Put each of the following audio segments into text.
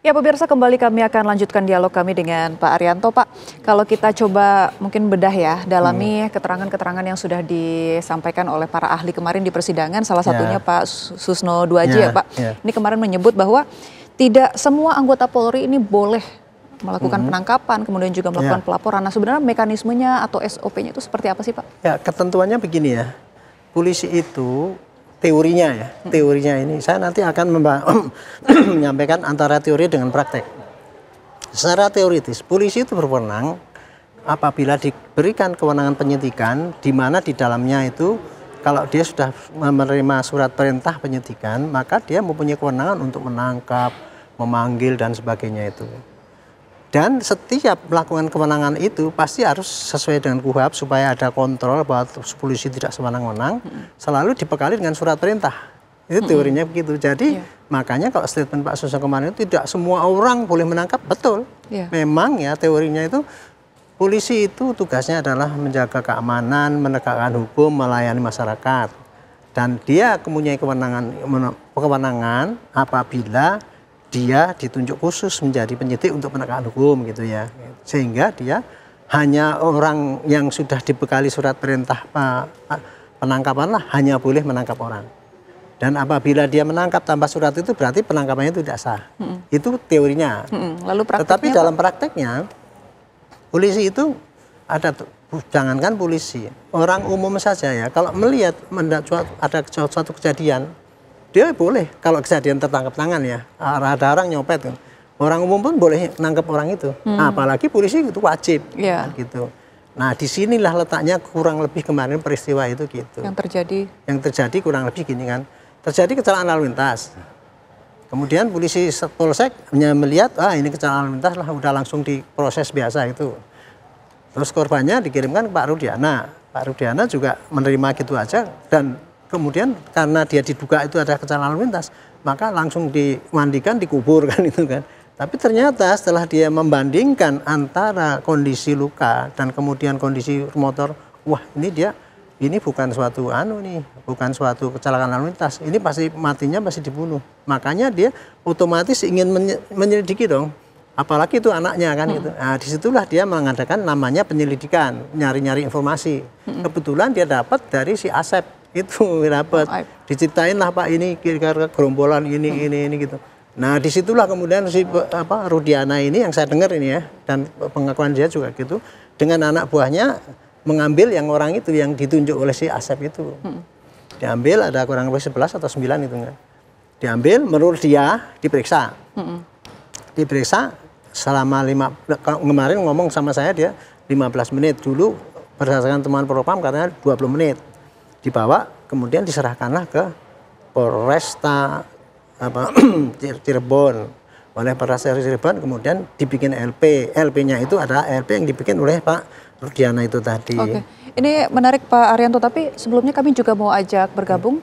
Ya pemirsa, kembali kami akan lanjutkan dialog kami dengan Pak Arianto. Pak, kalau kita coba mungkin bedah ya, dalami keterangan-keterangan yang sudah disampaikan oleh para ahli kemarin di persidangan, salah satunya Pak Susno Duaji ya Pak. Ini kemarin menyebut bahwa tidak semua anggota Polri ini boleh melakukan penangkapan, kemudian juga melakukan pelaporan. Nah sebenarnya mekanismenya atau SOP-nya itu seperti apa sih Pak? Ya ketentuannya begini ya, polisi itu teorinya ini saya nanti akan menyampaikan antara teori dengan praktek. Secara teoritis, polisi itu berwenang apabila diberikan kewenangan penyidikan, di mana di dalamnya itu kalau dia sudah menerima surat perintah penyidikan, maka dia mempunyai kewenangan untuk menangkap, memanggil dan sebagainya itu. Dan setiap melakukan kewenangan itu pasti harus sesuai dengan KUHP supaya ada kontrol bahwa polisi tidak sewenang-wenang, selalu dibekali dengan surat perintah. Itu teorinya begitu. Jadi makanya kalau statement Pak Susno kemarin itu tidak semua orang boleh menangkap, betul. Memang ya teorinya itu polisi itu tugasnya adalah menjaga keamanan, menegakkan hukum, melayani masyarakat. Dan dia mempunyai kewenangan apabila dia ditunjuk khusus menjadi penyidik untuk penegakan hukum gitu ya. Sehingga dia hanya orang yang sudah dibekali surat perintah penangkapan lah hanya boleh menangkap orang. Dan apabila dia menangkap tanpa surat itu berarti penangkapannya itu tidak sah. Itu teorinya. Lalu prakteknya, tetapi dalam prakteknya polisi itu ada, jangankan polisi, orang umum saja ya, kalau melihat ada suatu kejadian, dia boleh, kalau kejadian tertangkap tangan ya, ada orang nyopet, orang umum pun boleh nangkep orang itu, apalagi polisi itu wajib, gitu. Nah disinilah letaknya kurang lebih kemarin peristiwa itu gitu. Yang terjadi kurang lebih gini kan, terjadi kecelakaan lalu lintas. Kemudian polisi polsek hanya melihat, ini kecelakaan lalu lintas lah, udah langsung diproses biasa itu. Terus korbannya dikirimkan ke Pak Rudiana. Pak Rudiana juga menerima gitu aja, dan kemudian karena dia diduga itu ada kecelakaan lalu lintas, maka langsung dimandikan, dikubur kan itu kan. Tapi ternyata setelah dia membandingkan antara kondisi luka dan kemudian kondisi motor, wah ini bukan suatu bukan suatu kecelakaan lalu lintas. Ini pasti matinya pasti dibunuh. Makanya dia otomatis ingin menyelidiki dong. Apalagi itu anaknya kan gitu. Nah, disitulah dia mengadakan namanya penyelidikan, nyari-nyari informasi. Kebetulan dia dapat dari si Asep. Itu dapat diceritain lah Pak, ini kira-kira gerombolan ini gitu. Nah disitulah kemudian si Rudiana ini yang saya dengar ini ya, dan pengakuan dia juga gitu, dengan anak buahnya mengambil yang orang itu yang ditunjuk oleh si Asep itu. Diambil ada kurang lebih 11 atau 9 itu kan. Diambil, menurut dia diperiksa. Diperiksa selama kemarin ngomong sama saya dia 15 menit dulu, berdasarkan temuan Propam katanya 20 menit. Dibawa kemudian diserahkanlah ke Polresta Cirebon, oleh Polresta Cirebon, kemudian dibikin LP-nya itu ada LP yang dibikin oleh Pak Rudiana itu tadi. Oke. Ini menarik Pak Arianto, tapi sebelumnya kami juga mau ajak bergabung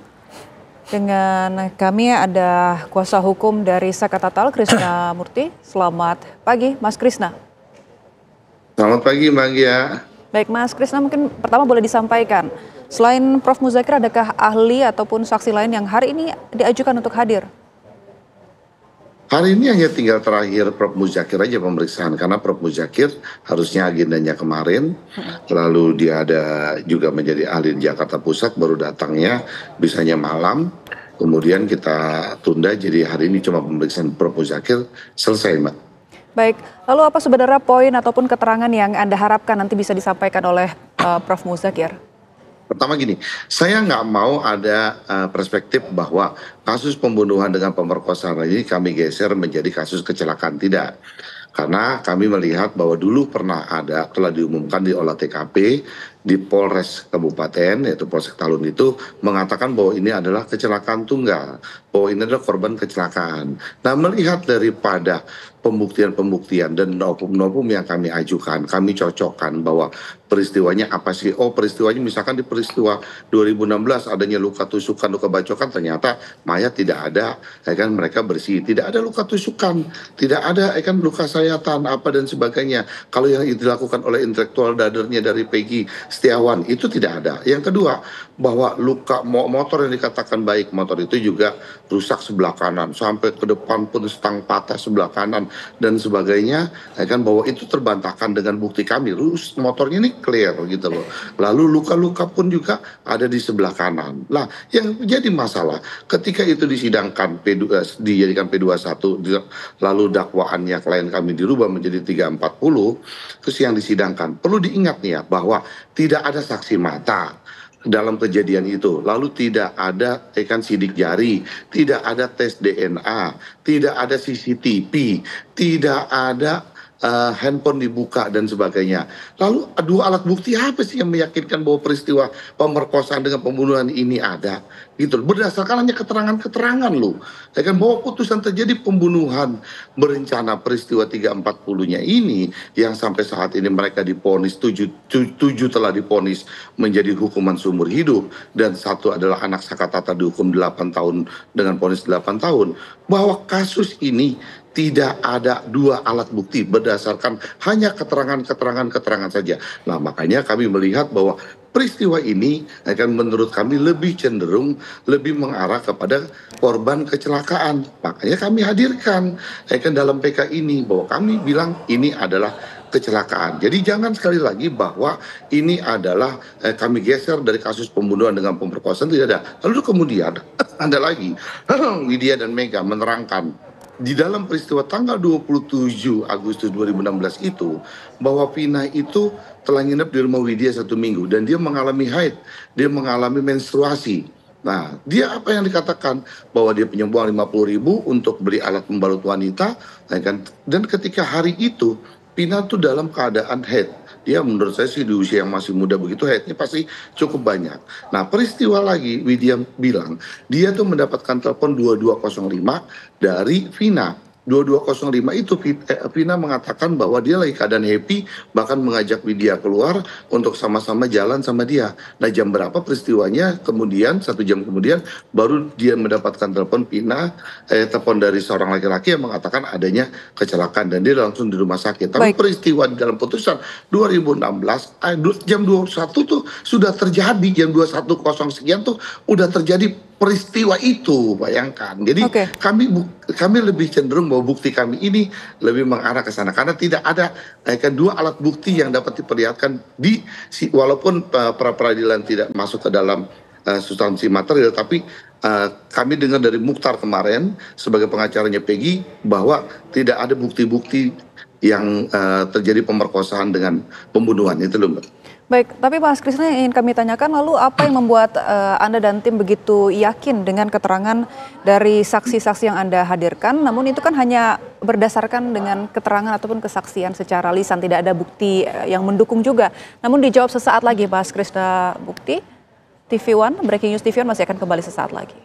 dengan kami ada kuasa hukum dari Sakatatal, Krisna Murti. Selamat pagi Mas Krisna. Selamat pagi Mbak Gia. Baik Mas Krisna, mungkin pertama boleh disampaikan, selain Prof. Muzakir, adakah ahli ataupun saksi lain yang hari ini diajukan untuk hadir? Hari ini hanya tinggal terakhir Prof. Muzakir aja pemeriksaan, karena Prof. Muzakir harusnya agendanya kemarin, lalu dia ada juga menjadi ahli di Jakarta Pusat, baru datangnya bisanya malam, kemudian kita tunda, jadi hari ini cuma pemeriksaan Prof. Muzakir, selesai Mbak. Baik, lalu apa sebenarnya poin ataupun keterangan yang Anda harapkan nanti bisa disampaikan oleh Prof. Muzakir? Pertama gini, saya nggak mau ada perspektif bahwa kasus pembunuhan dengan pemerkosaan ini kami geser menjadi kasus kecelakaan, tidak. Karena kami melihat bahwa dulu pernah ada, telah diumumkan di olah TKP di Polres Kabupaten, yaitu Polsek Talun itu, mengatakan bahwa ini adalah kecelakaan tunggal, bahwa ini adalah korban kecelakaan. Nah melihat daripada pembuktian-pembuktian dan novum-novum yang kami ajukan, kami cocokkan bahwa peristiwanya apa sih? Oh, peristiwanya misalkan di peristiwa 2016 adanya luka tusukan, luka bacokan, ternyata mayat tidak ada, ya kan, mereka bersih, tidak ada luka tusukan, tidak ada, ya kan, luka sayatan apa dan sebagainya. Kalau yang dilakukan oleh intelektual dadernya dari Peggy Setiawan itu tidak ada. Yang kedua, bahwa luka motor yang dikatakan baik, motor itu juga rusak sebelah kanan sampai ke depan pun stang patah sebelah kanan dan sebagainya, ya kan, bahwa itu terbantahkan dengan bukti kami, motornya ini clear gitu loh. Lalu luka-luka pun juga ada di sebelah kanan. Nah, yang menjadi masalah ketika itu disidangkan dijadikan P21, lalu dakwaannya klien kami dirubah menjadi 340, terus yang disidangkan perlu diingat nih ya bahwa tidak ada saksi mata dalam kejadian itu, lalu tidak ada sidik jari, tidak ada tes DNA, tidak ada CCTV, tidak ada handphone dibuka dan sebagainya. Lalu dua alat bukti apa sih yang meyakinkan bahwa peristiwa pemerkosaan dengan pembunuhan ini ada? Gitu. Berdasarkan hanya keterangan-keterangan loh. Ya kan, bahwa putusan terjadi pembunuhan berencana peristiwa 340-nya ini yang sampai saat ini mereka diponis 7 telah diponis menjadi hukuman seumur hidup dan satu adalah anak Sakatata dihukum 8 tahun dengan ponis 8 tahun. Bahwa kasus ini tidak ada dua alat bukti berdasarkan hanya keterangan saja. Nah, makanya kami melihat bahwa peristiwa ini akan menurut kami lebih cenderung lebih mengarah kepada korban kecelakaan. Makanya kami hadirkan dalam PK ini bahwa kami bilang ini adalah kecelakaan. Jadi jangan sekali lagi bahwa ini adalah kami geser dari kasus pembunuhan dengan pemerkosaan, tidak ada. Lalu kemudian ada lagi Widya dan Mega menerangkan di dalam peristiwa tanggal 27 Agustus 2016 itu bahwa Vina itu telah nginep di rumah Widya 1 minggu dan dia mengalami haid, dia mengalami menstruasi. Nah, dia apa yang dikatakan bahwa dia punya uang 50.000 untuk beli alat pembalut wanita, ya kan? Dan ketika hari itu Vina tuh dalam keadaan haid. Dia menurut saya sih di usia yang masih muda begitu haidnya pasti cukup banyak. Nah, peristiwa lagi Widya bilang dia tuh mendapatkan telepon 2205 dari Vina. 2205 itu Vina mengatakan bahwa dia lagi keadaan happy, bahkan mengajak Widya keluar untuk sama-sama jalan sama dia. Nah, jam berapa peristiwanya? Kemudian 1 jam kemudian baru dia mendapatkan telepon telepon dari seorang laki-laki yang mengatakan adanya kecelakaan dan dia langsung di rumah sakit. Tapi peristiwa di dalam putusan 2016 jam 21 tuh sudah terjadi, jam 21.00 sekian tuh udah terjadi peristiwa itu, bayangkan. Jadi kami lebih cenderung bahwa bukti kami ini lebih mengarah ke sana karena tidak ada dua alat bukti yang dapat diperlihatkan walaupun pra peradilan tidak masuk ke dalam substansi material, tapi kami dengar dari Mukhtar kemarin sebagai pengacaranya Peggy bahwa tidak ada bukti-bukti yang terjadi pemerkosaan dengan pembunuhan itu loh, Mbak. Baik, tapi Mas Krisna yang ingin kami tanyakan, lalu apa yang membuat Anda dan tim begitu yakin dengan keterangan dari saksi-saksi yang Anda hadirkan, namun itu kan hanya berdasarkan dengan keterangan ataupun kesaksian secara lisan, tidak ada bukti yang mendukung juga. Namun dijawab sesaat lagi, Mas Krisna Bukti. TV One, Breaking News TV One masih akan kembali sesaat lagi.